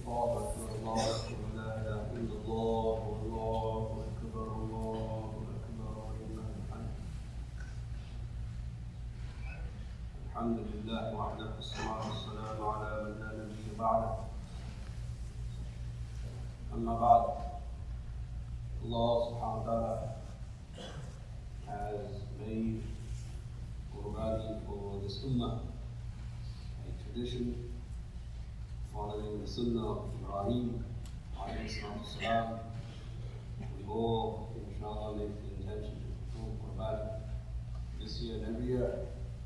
الله أكبر الله أكبر لا إله إلا الله والله أكبر الله أكبر ولله الحمد. الحمد لله وحده والصلاة والسلام على من لا نبي بعده. أما بعد, Allah subhanahu wa ta'ala has made Qurbani for this ummah a tradition, following the sunnah of Ibrahim alayhi salam. We all, inshallah, make the intention to perform Qurbani this year and every year.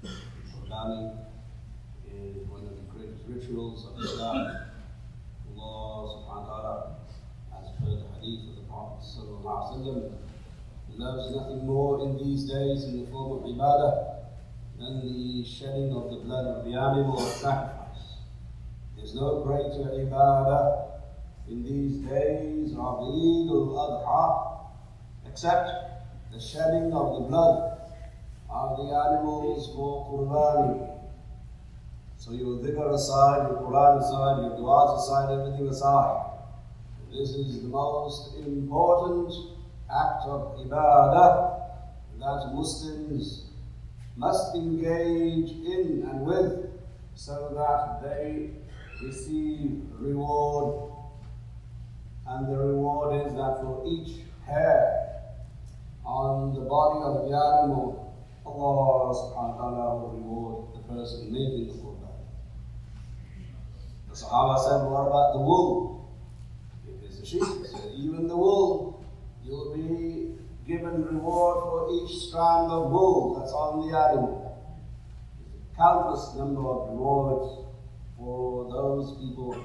Qurbani is one of the greatest rituals of Islam. Allah subhanahu wa ta'ala, as per the hadith of the Prophet sallallahu alaihi wasallam, loves nothing more in these days in the form of ibadah than the shedding of the blood of the animal of sacrifice. There's no greater ibadah in these days of al-ʿAḍḥā except the shedding of the blood of the animals for Qurbani. So your dhikr aside, your Quran aside, your du'as aside, everything aside, this is the most important act of ibadah that Muslims must engage in and with, so that they receive reward. And the reward is that for each hair on the body of the animal, Allah subhanahu wa ta'ala will reward the person making the Qurbah. The Sahaba said, what about the wool? If it's a sheep, so even the wool, you'll be given reward for each strand of wool that's on the animal. Countless number of rewards for those people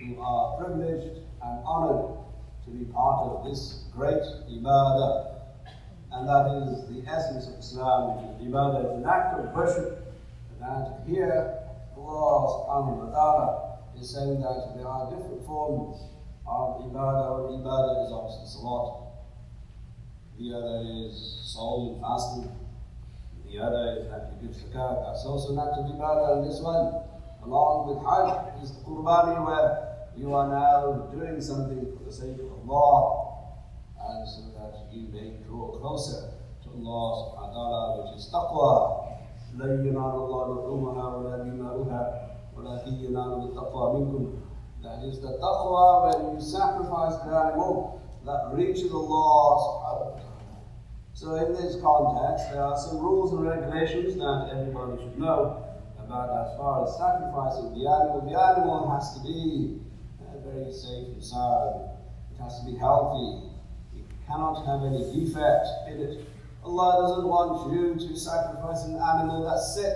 who are privileged and honored to be part of this great ibadah. And that is the essence of Islam, which is ibadah. It's an act of worship. And here, Allah subhanahu wa ta'ala is saying that there are different forms of ibadah. Ibadah is obviously salat. The other is saum and fasting. The other is that you give zakat. That's also an act of ibadah. And this one, along with Hajj, is the Qurbani, where you are now doing something for the sake of Allah, and so that you may draw closer to Allah subhanahu wa ta'ala, which is taqwa. لَن يَنَالَ اللَّهُ لُحُومَهَا وَلَا دِمَاؤُهَا وَلَكِنْ يَنَالُهُ التَّقْوَى مِنكُمْ. That is the taqwa, when you sacrifice the animal, that reaches Allah subhanahu wa ta'ala. So in this context, there are some rules and regulations that everybody should know about as far as sacrificing the animal. The animal has to be very safe and sound. It has to be healthy. It cannot have any defect in it. Allah doesn't want you to sacrifice an animal that's sick,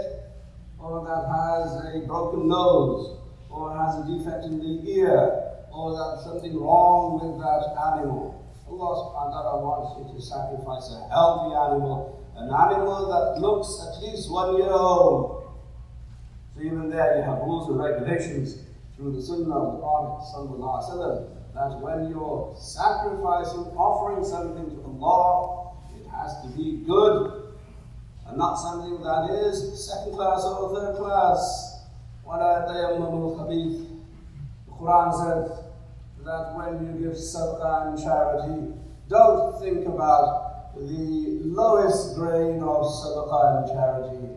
or that has a broken nose, or has a defect in the ear, or that something wrong with that animal. Allah subhanahu wa ta'ala wants you to sacrifice a healthy animal, an animal that looks at least 1 year old. So even there you have rules and regulations through the sunnah of the Prophet sallallahu alaihi wasallam, that when you're sacrificing, offering something to Allah, it has to be good, and not something that is second class or third class. وَلَا تَيَمَّمُوا الْخَبِيثَ. The Quran says that when you give sadaqah and charity, don't think about the lowest grade of sadaqah and charity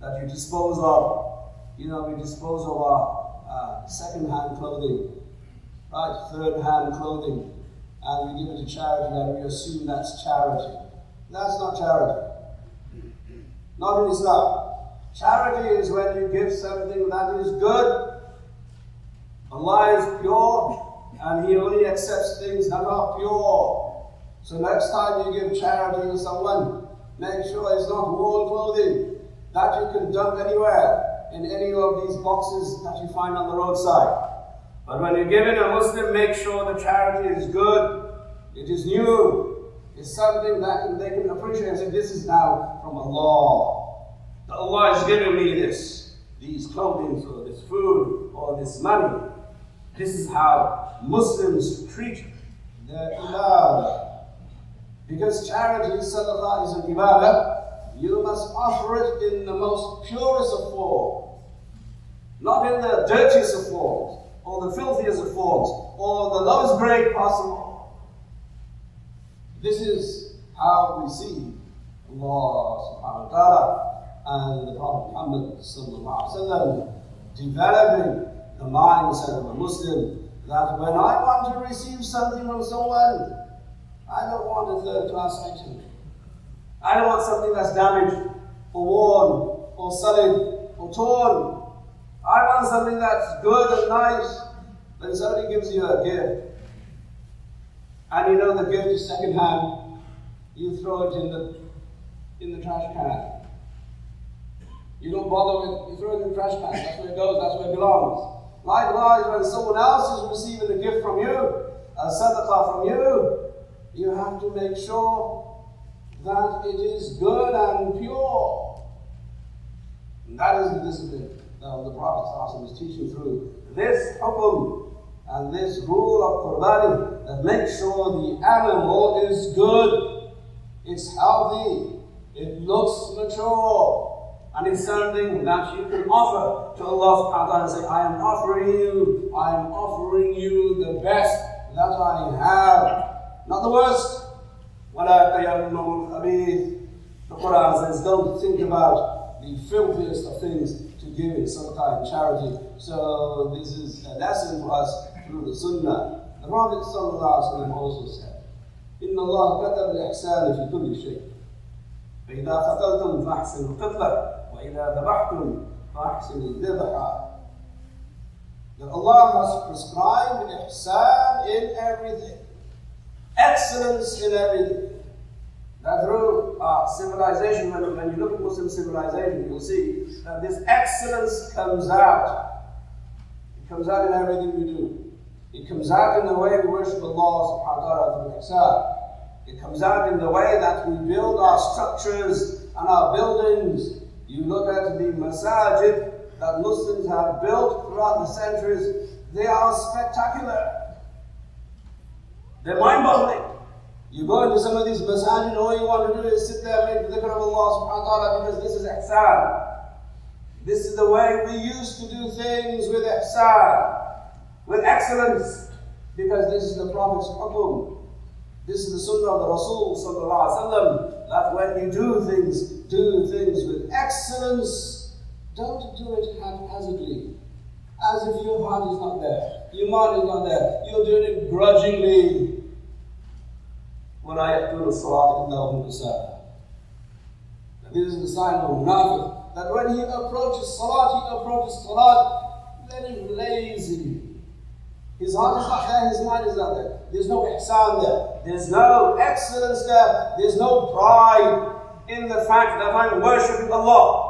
that you dispose of. You know, we dispose of our second-hand clothing, right? Third-hand clothing, and we give it to charity, and we assume that's charity. That's not charity. Not in Islam. Charity is when you give something that is good. Allah is pure, and He only accepts things that are pure. So next time you give charity to someone, make sure it's not worn clothing that you can dump anywhere in any of these boxes that you find on the roadside. But when you give it a Muslim, make sure the charity is good, it is new, it's something that they can appreciate and say, this is now from Allah. That Allah is giving me this, these clothing, or this food, or this money. This is how Muslims treat their ibadah. Because charity, sadaqah, is an ibadah, you must offer it in the most purest of forms, not in the dirtiest of forms, or the filthiest of forms, or the lowest grade possible. This is how we see Allah subhanahu wa ta'ala and the Prophet Muhammad sallallahu alaihi wasallam developing the mindset of a Muslim, that when I want to receive something from someone, I don't want a third-class item. I don't want something that's damaged, or worn, or sullied, or torn. I want something that's good and nice. When somebody gives you a gift, and you know the gift is second-hand, you throw it in the trash can. You don't bother with, you throw it in the trash can. That's where it goes, that's where it belongs. Likewise, when someone else is receiving a gift from you, a sadaqah from you, you have to make sure that it is good and pure. And that is the discipline that the Prophet is teaching through this hukum and this rule of qurbani, that makes sure the animal is good, it's healthy, it looks mature, and it's something that you can offer to Allah subhanahu wa ta'ala and say, I am offering you the best that I have, not the worst. وَلَا تَيَمَّمُوا الْخَبِيثَ. The Quran says, don't think about the filthiest of things to give in sadaqah and charity. So this is a lesson for us through the Sunnah. The Prophet sallallahu alaihi wasallam also said, إِنَّ اللَّهَ كَتَبَ الْإِحْسَانَ فِي كُلِّ شَيْءٍ فَإِذَا قَتَلْتُمْ فَأَحْسِنُوا الْقِتْلَةَ وَإِذَا ذَبَحْتُمْ فَأَحْسِنُوا الذِّبْحَ. That Allah has prescribed ihsan in everything, excellence in everything. That through civilization, when you look at Muslim civilization, you'll see that this excellence comes out. It comes out in everything we do. It comes out in the way we worship Allah subhanahu wa ta'ala through ihsan. It comes out in the way that we build our structures and our buildings. You look at the masajid that Muslims have built throughout the centuries, they are spectacular. They're mind-boggling. You go into some of these masajid and all you want to do is sit there and make the dhikr of Allah subhanahu wa ta'ala, because this is ihsan. This is the way we used to do things, with ihsan, with excellence, because this is the Prophet's hukum. This is the sunnah of the Rasul sallallahu alaihi wasallam, that when you do things with excellence. Don't do it haphazardly, as if your heart is not there, your mind is not there. You're doing it grudgingly. وَلَا يَأْتُونَ الصَّلَاةَ إِلَّا هُمْ كُسَالَىٰ. This is the sign of a munafiq, that when he approaches salat very lazily. His heart is not there, his mind is not there. There's no ihsan there. There's no excellence there. There's no pride in the fact that I'm worshipping Allah.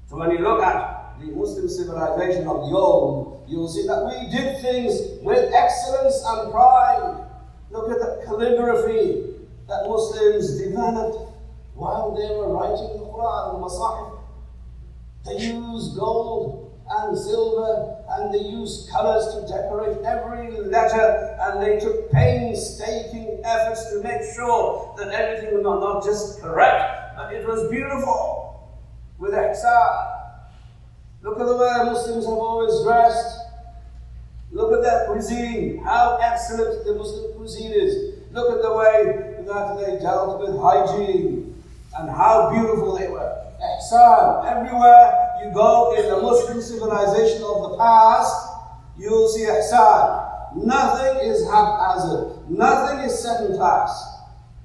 So when you look at the Muslim civilization of the old, you'll see that we did things with excellence and pride. Look at the calligraphy that Muslims developed while they were writing the Quran, the Masahif. They used gold and silver, and they used colors to decorate every letter, and they took painstaking efforts to make sure that everything was not just correct, but it was beautiful. With ihsan. Look at the way Muslims have always dressed. Look at their cuisine, how excellent the Muslim cuisine is. Look at the way that they dealt with hygiene and how beautiful they were. Ihsan. Everywhere you go in the Muslim civilization of the past, you will see ihsan. Nothing is haphazard. Nothing is second class.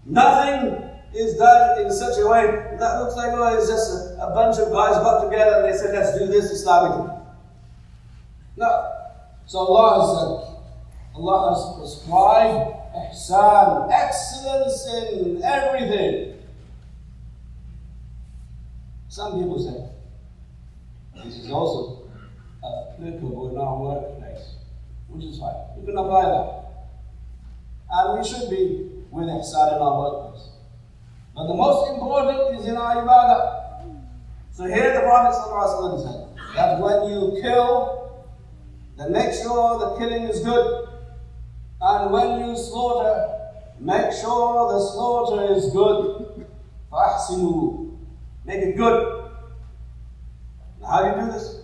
Nothing is done in such a way that looks like, oh, it's just a bunch of guys got together and they said, let's do this Islamically. No. So Allah has prescribed ihsan, excellence in everything. Some people say, this is also applicable in our workplace, which is fine. You can apply that. And we should be with ihsan in our workplace. But the most important is in our ibadah. So here the Prophet ﷺ said that when you kill, then make sure the killing is good. And when you slaughter, make sure the slaughter is good. فَأَحْسِنُوا. Make it good. Now how do you do this?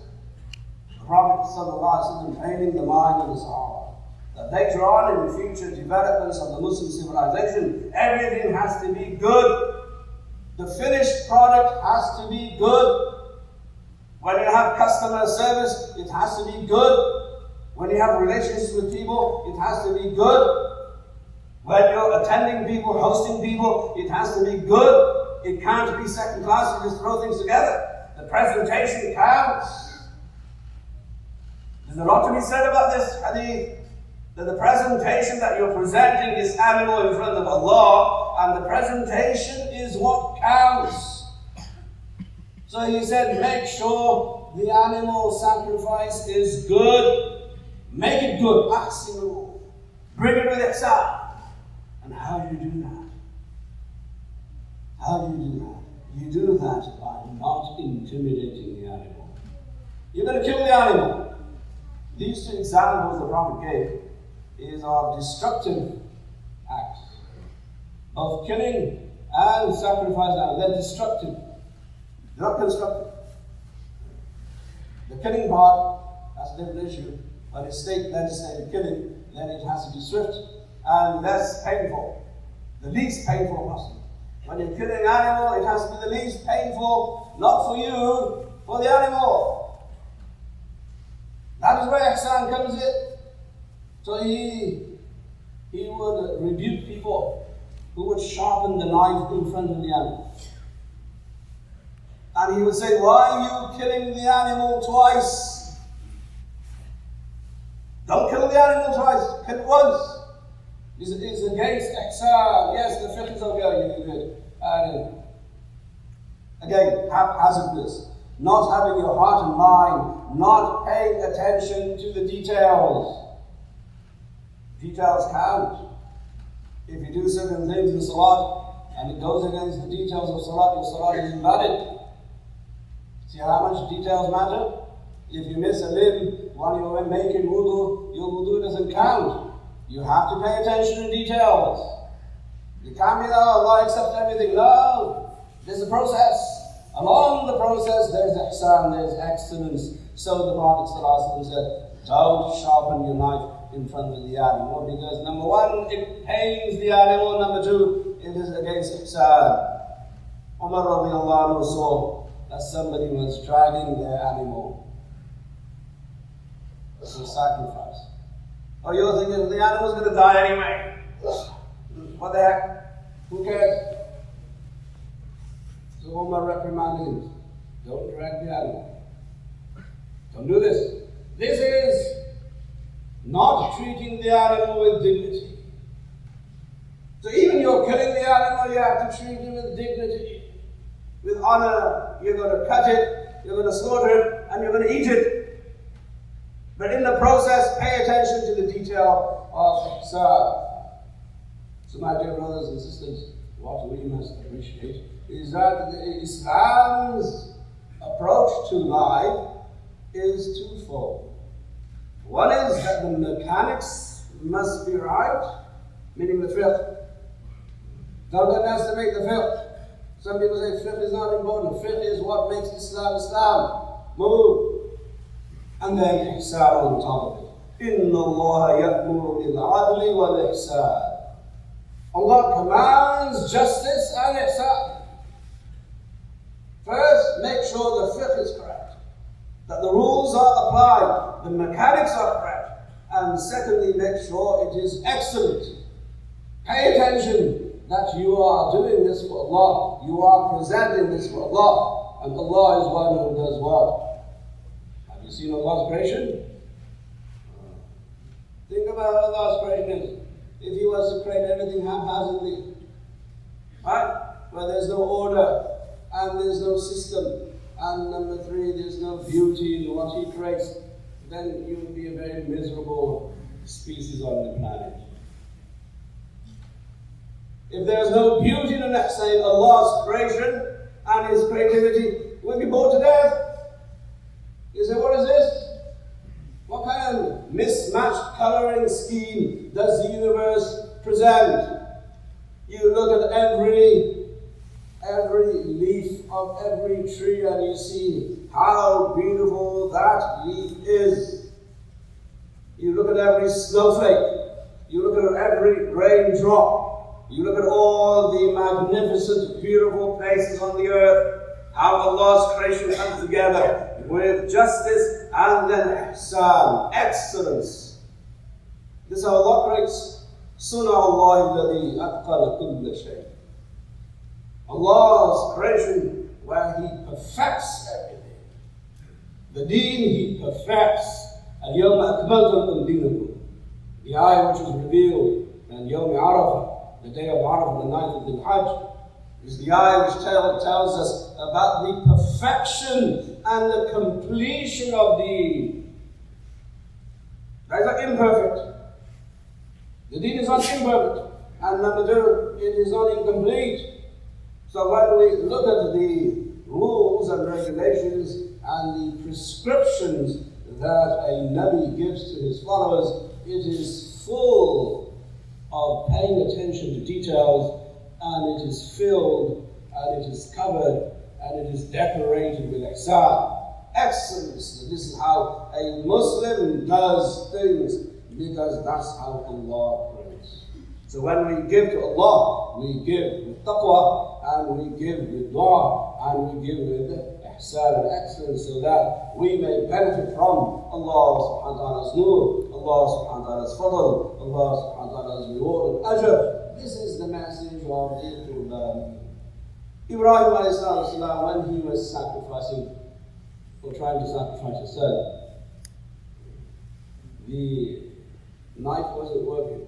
The Prophet ﷺ training the mind of the Sahaba, that later on in the future developments of the Muslim civilization, everything has to be good. The finished product has to be good. When you have customer service, it has to be good. When you have relationships with people, it has to be good. When you're attending people, hosting people, it has to be good. It can't be second class, you just throw things together. The presentation counts. There's a lot to be said about this hadith. That the presentation that you're presenting this animal in front of Allah, and the presentation is what counts. So he said, make sure the animal sacrifice is good. Make it good. Ahsinu. Bring it with ihsan. And how do you do that? How do you do that? You do that by not intimidating the animal. You're going to kill the animal. These two examples the Prophet gave is of destructive acts. Of killing and sacrificing. They're destructive. They're not constructive. The killing part, that's a different issue. When it's state legislated killing, then it has to be swift and less painful. The least painful possible. When you're killing an animal, it has to be the least painful, not for you, for the animal. That is where ihsan comes in. So he would rebuke people who would sharpen the knife in front of the animal. And he would say, why are you killing the animal twice? Don't kill the animal twice, kill it once. It's against ihsan. Yes, the fiqh is okay, you did. And again, haphazardness. Not having your heart and mind, not paying attention to the details. Details count. If you do certain things in salat, and it goes against the details of salat, your salat is invalid. See how much details matter? If you miss a limb while you're making wudu, your wudu doesn't count. You have to pay attention to details. You can't be, oh, Allah accepts everything. No, there's a process. Along the process, there's ihsan, there's excellence. So the Prophet ﷺ said, don't sharpen your knife in front of the animal, because number one, it pains the animal. Number two, it is against ihsan. Umar radiallahu anhu saw that somebody was dragging their animal to sacrifice. Oh, you're thinking the animal's going to die anyway. What the heck? Who cares? So Umar reprimanded him. Don't drag the animal. Don't do this. This is not treating the animal with dignity. So even you're killing the animal, you have to treat it with dignity, with honor. You're going to cut it, you're going to slaughter it, and you're going to eat it. But in the process, pay attention to the detail of ihsan. So my dear brothers and sisters, what we must appreciate is that Islam's approach to life is twofold. One is that the mechanics must be right, meaning the fiqh. Don't underestimate the fiqh. Some people say fiqh is not important. Fiqh is what makes Islam Islam. Move. And then ihsan on top of it. Inna Allah ya'muru bil 'adli wal ihsan. Allah commands justice and ihsan. First, make sure the fiqh is correct, that the rules are applied, the mechanics are correct. And secondly, make sure it is excellent. Pay attention that you are doing this for Allah. You are presenting this for Allah. And Allah is one who does what? Have you seen Allah's creation? Think about how Allah's creation is. If He was to create everything haphazardly, right? Where there's no order, and there's no system, and number three, there's no beauty in what He creates, then you would be a very miserable species on the planet. If there's no beauty in Allah's creation and His creativity, we'll be bored to death. You say, what is this? What kind of mismatched coloring scheme does the universe present? You look at every leaf of every tree and you see how beautiful that He is. You look at every snowflake, you look at every raindrop, you look at all the magnificent, beautiful places on the earth, how Allah's creation comes together with justice and then ihsan, excellence. This is how Allah creates. Sunnah Allah alladhi atqana kulla shay. Allah's creation where He perfects everything. The deen He perfects. Al-yawma akmaltu lakum dinakum. The ayah which was revealed on Yawm Arafah, the day of Arafah, the 9th of the Hajj, is the ayah which tells us about the perfection and the completion of deen. That is not imperfect. The deen is not imperfect. And number two, it is not incomplete. So when we look at the rules and regulations and the prescriptions that a Nabi gives to his followers, it is full of paying attention to details, and it is filled, and it is covered, and it is decorated with ihsan, excellence. This is how a Muslim does things, because that's how Allah prays. So when we give to Allah, we give with taqwa, and we give with dua, and we give with ihsan and excellence, so that we may benefit from Allah subhanahu wa ta'ala's nur, Allah subhanahu wa ta'ala's fadl, Allah subhanahu wa ta'ala's reward and ajr. This is the message of the Khuṭbah. Ibrahim alayhi salam, when he was sacrificing, or trying to sacrifice his son, the knife wasn't working.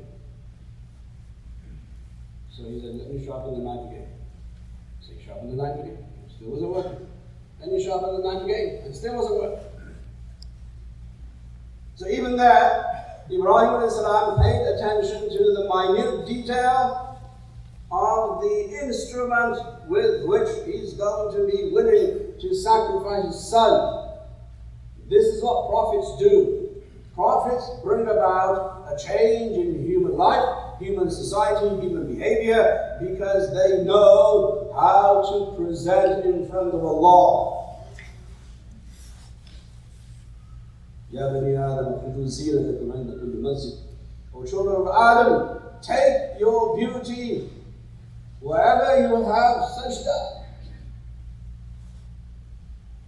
So he said, let me sharpen the knife again. So he sharpened the knife again. It still wasn't working. Then he sharpened the knife again. It still wasn't working. So even there, Ibrahim alayhi salam paid attention to the minute detail of the instrument with which he's going to be willing to sacrifice his son. This is what prophets do. Prophets bring about a change in human life, human society, human behavior, because they know how to present in front of Allah. Ya bani Adam, khudhu zinatakum 'inda kulli masjid. O children of Adam, take your beauty wherever you have sajda.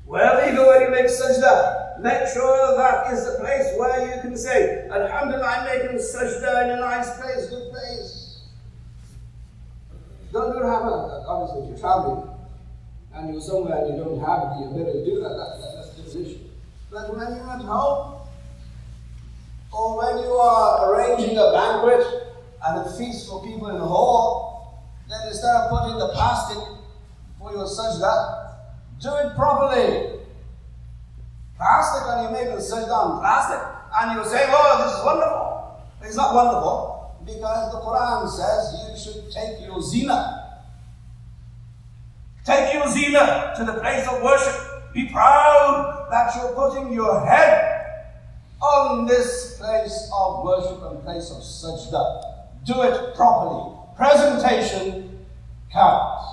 Wherever you go, where you make sajda, make sure that is the place where you can say, Alhamdulillah, I'm making sajda in a nice place, good place. Don't happen. Obviously, if you're traveling and you're somewhere and you don't have the ability to do that, that's a different issue. But when you're at home, or when you are arranging a banquet and a feast for people in the hall, then instead of putting the plastic for your sajda, do it properly. Plastic, and you're making sajda on plastic, and you're saying, oh, this is wonderful. It's not wonderful, because the Quran says you should take your zina. Take your zina to the place of worship. Be proud that you're putting your head on this place of worship and place of sajda. Do it properly. Presentation counts.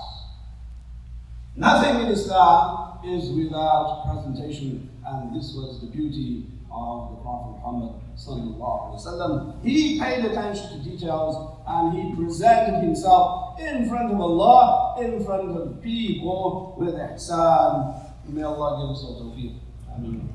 Nothing in Islam is without presentation, and this was the beauty of the Prophet Muhammad sallallahu alaihi wasallam. He paid attention to details, and he presented himself in front of Allah, in front of people, with ihsan. May Allah give us all tawfiq. Ameen.